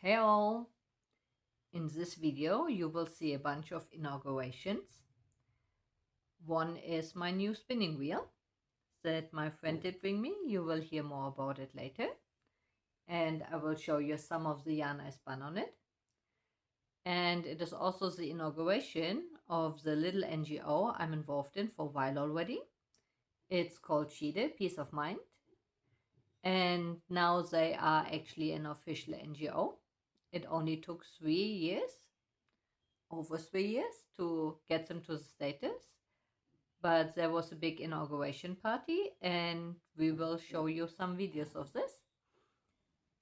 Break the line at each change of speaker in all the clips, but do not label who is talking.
Hey all! In this video you will see a bunch of inaugurations. One is my new spinning wheel that my friend did bring me. You will hear more about it later. And I will show you some of the yarn I spun on it. And it is also the inauguration of the little NGO I'm involved in for a while already. It's called TDF, Peace of Mind. And now they are actually an official NGO. It only took 3 years, over 3 years, to get them to the status. But there was a big inauguration party and we will show you some videos of this.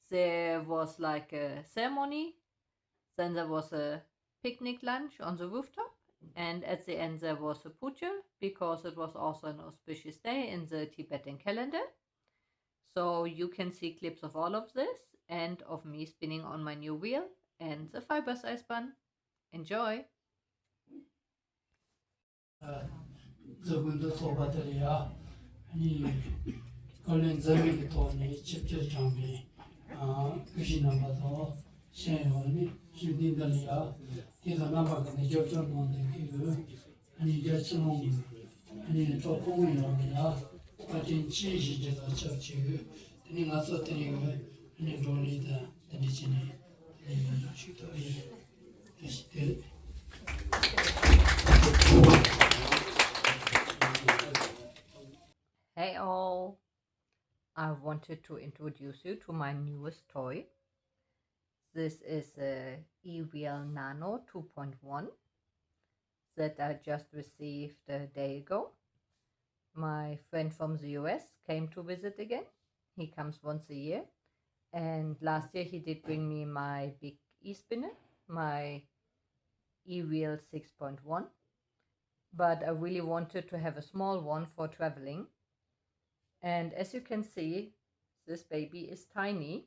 There was like a ceremony, then there was a picnic lunch on the rooftop, and at the end there was a puja because it was also an auspicious day in the Tibetan calendar. So you can see clips of all of this and of me spinning on my new wheel and the fibers I spun. Enjoy!
저분도 소바들이야 아니 걸린 점이 돈이 직접 장비 그시나 봐도 시행원이 신딘들이야 뒤가 나가게 접점 놓는 그 아니 이제 지금 아니 조금이 오면야 같은 지시제가 접지 아니 가서 드리고 아니 돌리다 드리지니 식도이 다시
Hey all! I wanted to introduce you to my newest toy. This is a e-wheel Nano 2.1 that I just received a day ago. My friend from the US came to visit again. He comes once a year, and last year he did bring me my big e-spinner, my e-wheel 6.1, but I really wanted to have a small one for traveling. And as you can see, this baby is tiny.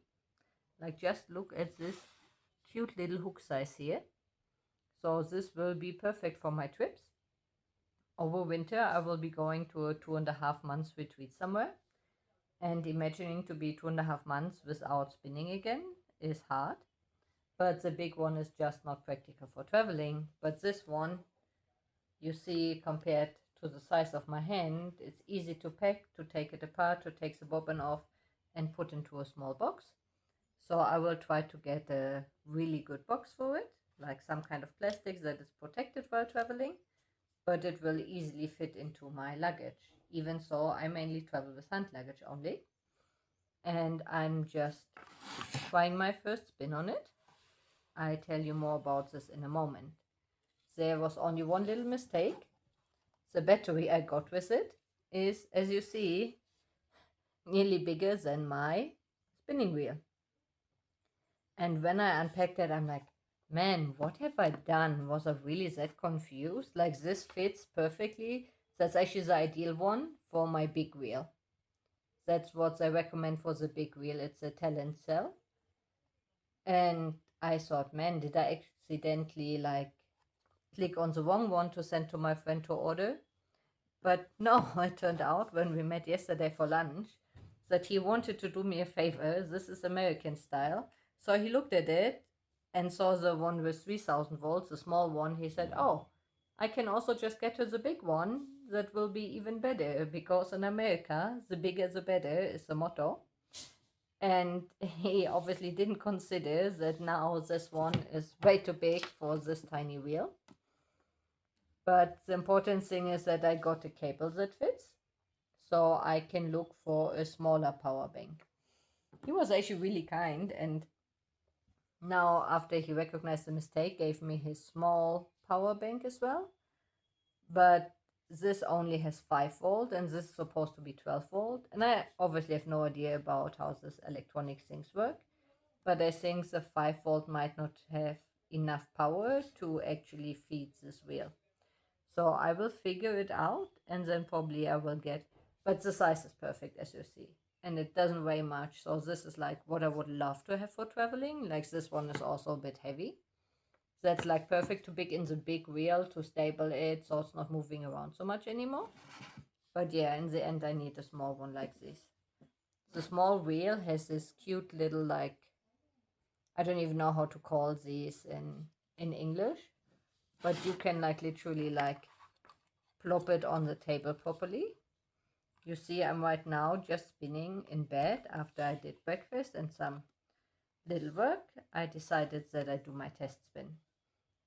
Like, just look at this cute little hook size here. So this will be perfect for my trips. Over winter I will be going to a 2.5 months retreat somewhere, and imagining to be 2.5 months without spinning again is hard. But the big one is just not practical for traveling. But this one, you see, compared to the size of my hand, it's easy to pack, to take it apart, to take the bobbin off and put into a small box. So I will try to get a really good box for it, like some kind of plastic that is protected while traveling, but it will easily fit into my luggage. Even so, I mainly travel with hand luggage only. And I'm just trying my first spin on it. I tell you more about this in a moment. There was only one little mistake. The battery I got with it is, as you see, nearly bigger than my spinning wheel. And when I unpacked it, I'm like, man, what have I done? Was I really that confused? Like, this fits perfectly. That's actually the ideal one for my big wheel. That's what I recommend for the big wheel. It's a talent cell. And I thought, man, did I accidentally like click on the wrong one to send to my friend to order? But no, it turned out when we met yesterday for lunch that he wanted to do me a favor. This is American style. So he looked at it and saw the one with 3000 volts, the small one. He said, oh, I can also just get to the big one. That will be even better, because in America, the bigger the better is the motto. And he obviously didn't consider that now this one is way too big for this tiny wheel. But the important thing is that I got a cable that fits, so I can look for a smaller power bank. He was actually really kind, and now after he recognized the mistake, gave me his small power bank as well. But this only has 5 volt and this is supposed to be 12 volt, and I obviously have no idea about how this electronic things work, but I think the 5 volt might not have enough power to actually feed this wheel. So I will figure it out, and then probably I will get, but the size is perfect, as you see, and it doesn't weigh much. So this is like what I would love to have for traveling. Like, this one is also a bit heavy. That's like perfect to pick in the big wheel to stable it so it's not moving around so much anymore. But yeah, in the end I need a small one like this. The small wheel has this cute little like I don't even know how to call these in English, but you can like literally like plop it on the table properly. You see, I'm right now just spinning in bed after I did breakfast and some little work. I decided that I do my test spin,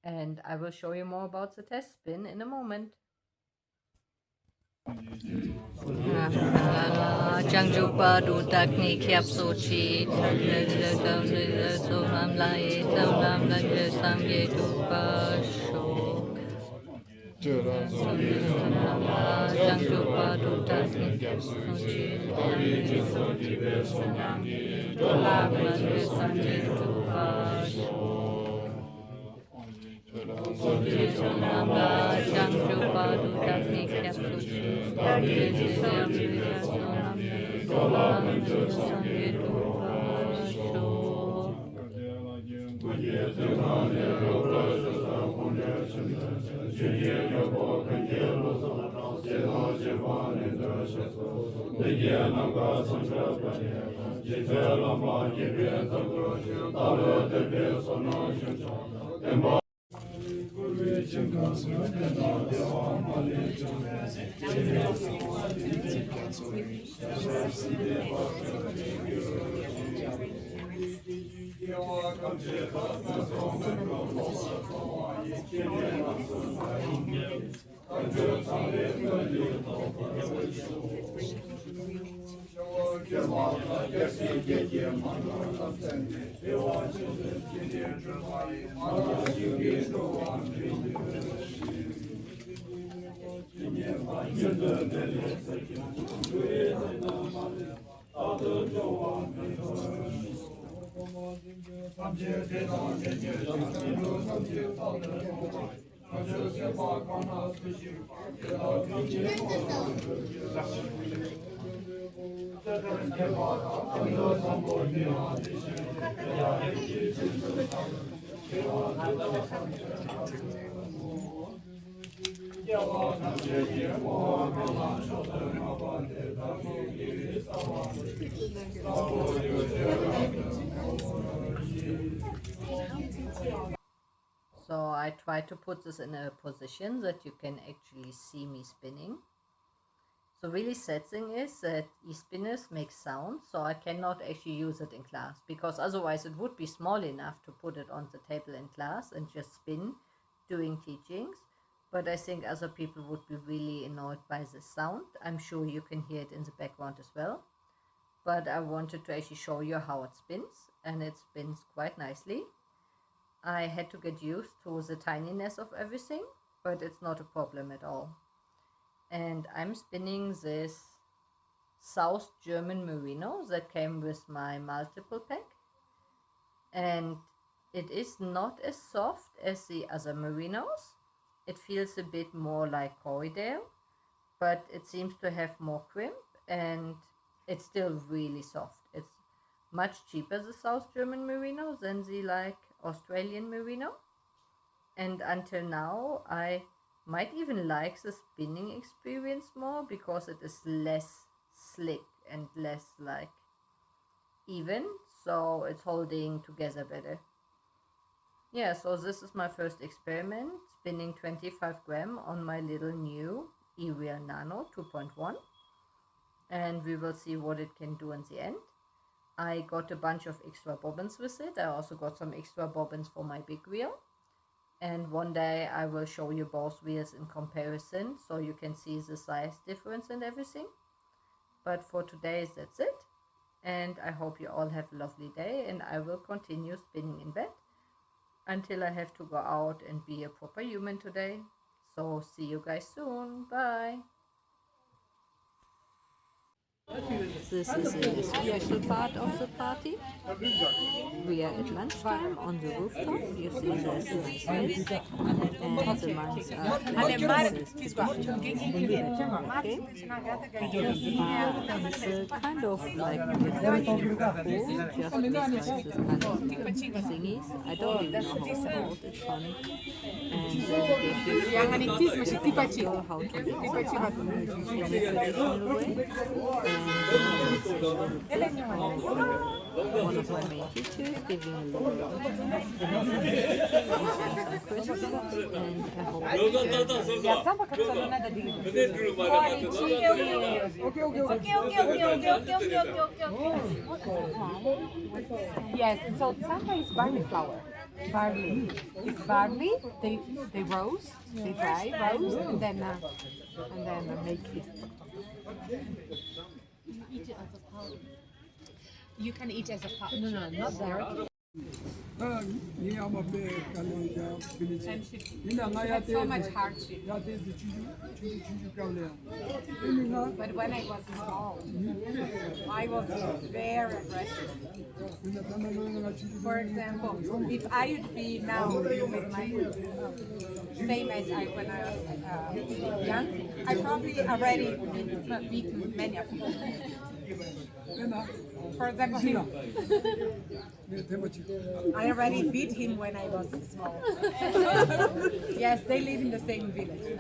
and I will show you more about the test spin in a moment. Chẳng chụp đủ tạc ni khiếp số chi so nam lai so nam lai sang ye tu pa sho chẳng chụp đủ tạc ni khiếp số chi so nam lai sang ye tu pa sho chẳng chụp đủ tạc ni khiếp số chi So I try to put this in a position that you can actually see me spinning. So really sad thing is that e-spinners make sound, so I cannot actually use it in class, because otherwise it would be small enough to put it on the table in class and just spin during teachings. But I think other people would be really annoyed by the sound. I'm sure you can hear it in the background as well. But I wanted to actually show you how it spins, and it spins quite nicely. I had to get used to the tininess of everything, but it's not a problem at all. And I'm spinning this South German merino that came with my multiple pack, and it is not as soft as the other merinos. It feels a bit more like corridor, but it seems to have more crimp, and it's still really soft. It's much cheaper, the South German merino, than the like Australian merino. And until now, I might even like the spinning experience more because it is less slick and less like even, so it's holding together better. Yeah, so this is my first experiment, spinning 25 gram on my little new eReal Nano 2.1, and we will see what it can do in the end. I got a bunch of extra bobbins with it. I also got some extra bobbins for my big wheel. And one day I will show you both wheels in comparison so you can see the size difference and everything. But for today, that's it. And I hope you all have a lovely day, and I will continue spinning in bed until I have to go out and be a proper human today. So see you guys soon. Bye. This is the official part of the party. We are at lunchtime on the rooftop. You see there's a nice space, and the monks are playing this it's a kind of like refreshing pool, just with like this kind of thingies. I don't even know how it's called. It's fun. And this gives you how to do it in a traditional way. And it's a little bit of one of my main teachers giving a little demonstration using some crystals, and I hope you enjoy
Ya sam pa kad sam ne da dignem. Oni cheesy. Okay. Yes, so samba is barley flour. Barley. It's barley. They roast, they dry roast, and then make it. You can eat as a powder. No, not directly.
Ni ama be kalenda village. Ina
She
ngaya
had so much hardship.
ya te chuju kawle.
But when I was small, I was very aggressive. For example, if I would be now with my same as I when I was young, I probably already beaten many of you. For example, him. I already beat him when I was small. Yes, they live in the same village.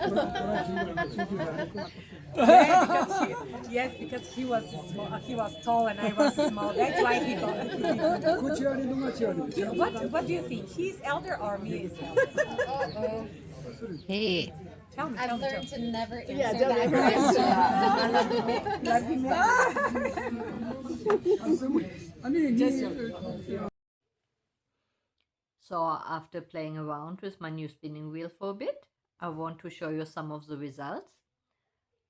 Because he was small, he was tall and I was small. That's why he got. What do you think? He's elder or me is elder?
Hey,
Tell me.
I've learned to never answer
Yeah,
that question.
so after playing around with my new spinning wheel for a bit, I want to show you some of the results.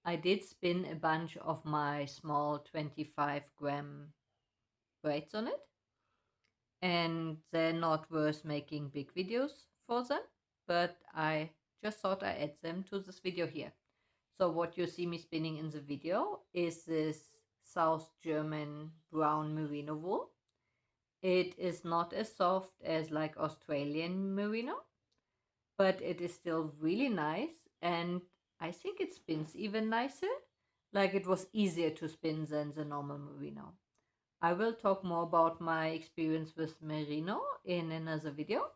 I did spin a bunch of my small 25-gram braids on it, and they're not worth making big videos for them, but I just thought I add them to this video here. So what you see me spinning in the video is this South German brown merino wool. It is not as soft as like Australian merino, but it is still really nice, and I think it spins even nicer. Like it was easier to spin than the normal merino. I will talk more about my experience with merino in another video,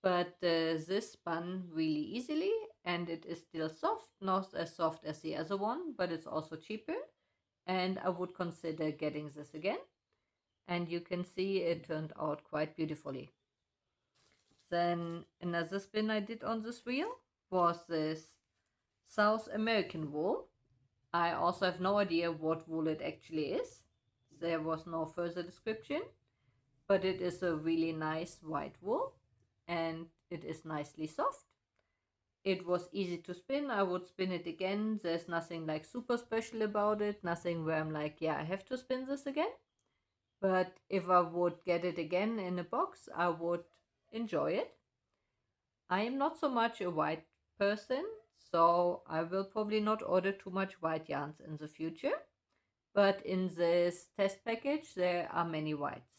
but this spun really easily, and it is still soft, not as soft as the other one, but it's also cheaper, and I would consider getting this again. And you can see it turned out quite beautifully. Then another spin I did on this wheel was this South American wool. I also have no idea what wool it actually is. There was no further description, but it is a really nice white wool, and it is nicely soft. It was easy to spin. I would spin it again. There's nothing like super special about it, nothing where I'm like, yeah, I have to spin this again. But if I would get it again in a box, I would enjoy it. I am not so much a white person, so I will probably not order too much white yarns in the future. But in this test package, there are many whites.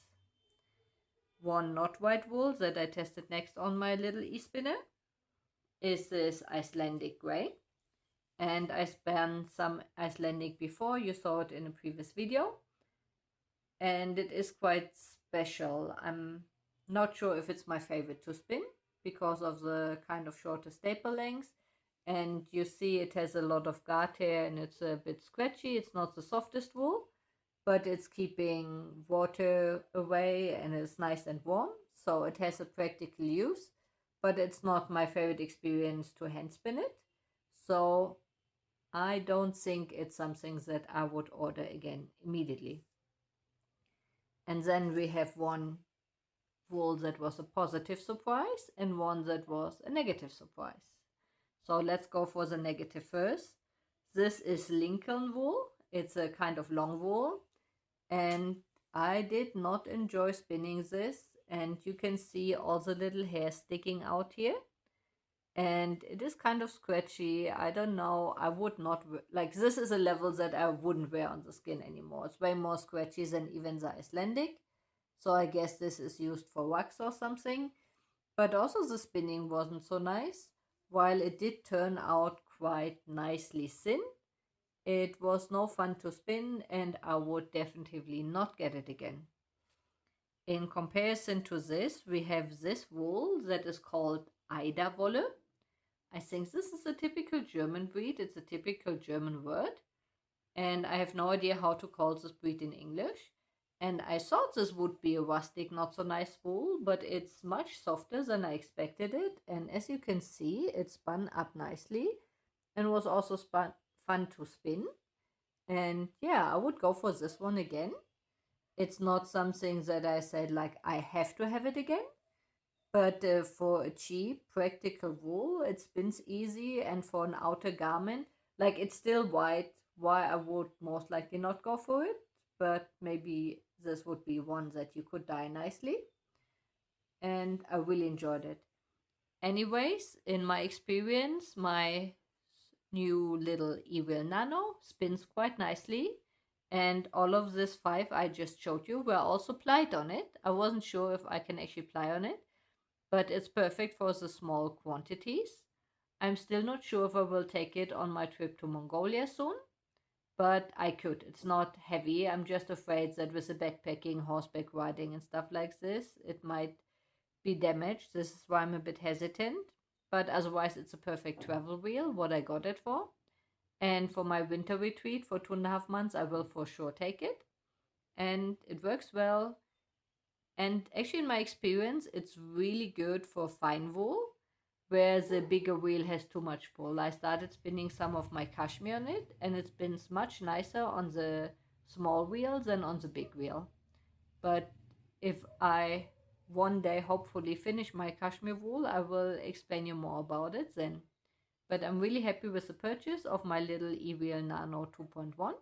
One not white wool that I tested next on my little e-spinner is this Icelandic gray. And I spun some Icelandic before, you saw it in a previous video. And it is quite special. I'm not sure if it's my favorite to spin because of the kind of shorter staple length. And you see it has a lot of guard hair and it's a bit scratchy. It's not the softest wool, but it's keeping water away and it's nice and warm. So it has a practical use, but it's not my favorite experience to hand spin it. So I don't think it's something that I would order again immediately. And then we have one wool that was a positive surprise and one that was a negative surprise. So let's go for the negative first. This is Lincoln wool. It's a kind of long wool, and I did not enjoy spinning this, and you can see all the little hairs sticking out here, and it is kind of scratchy. I don't know, I would not like, this is a level that I wouldn't wear on the skin anymore. It's way more scratchy than even the Icelandic, so I guess this is used for wax or something. But also the spinning wasn't so nice. While it did turn out quite nicely thin, it was no fun to spin, and I would definitely not get it again. In comparison to this, we have this wool that is called Eiderwolle. I think this is a typical German breed. It's a typical German word, and I have no idea how to call this breed in English. And I thought this would be a rustic, not so nice wool, but it's much softer than I expected it. And as you can see, it spun up nicely and was also fun to spin. And yeah, I would go for this one again. It's not something that I said like I have to have it again, but for a cheap, practical wool, it spins easy, and for an outer garment, like it's still white, why I would most likely not go for it, but maybe this would be one that you could dye nicely, and I really enjoyed it. Anyways, in my experience, my new little Evil Nano spins quite nicely. And all of this five I just showed you were also plied on it. I wasn't sure if I can actually ply on it, but it's perfect for the small quantities. I'm still not sure if I will take it on my trip to Mongolia soon, but I could. It's not heavy. I'm just afraid that with the backpacking, horseback riding, and stuff like this, it might be damaged. This is why I'm a bit hesitant. But otherwise, it's a perfect travel wheel, what I got it for. And for my winter retreat for 2.5 months, I will for sure take it. And it works well. And actually, in my experience, it's really good for fine wool, where the bigger wheel has too much pull. I started spinning some of my cashmere on it, and it spins much nicer on the small wheel than on the big wheel. But if I one day hopefully finish my cashmere wool, I will explain you more about it then. But I'm really happy with the purchase of my little EVL Nano 2.1,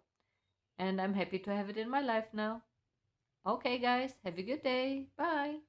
and I'm happy to have it in my life now. Okay, guys, have a good day. Bye.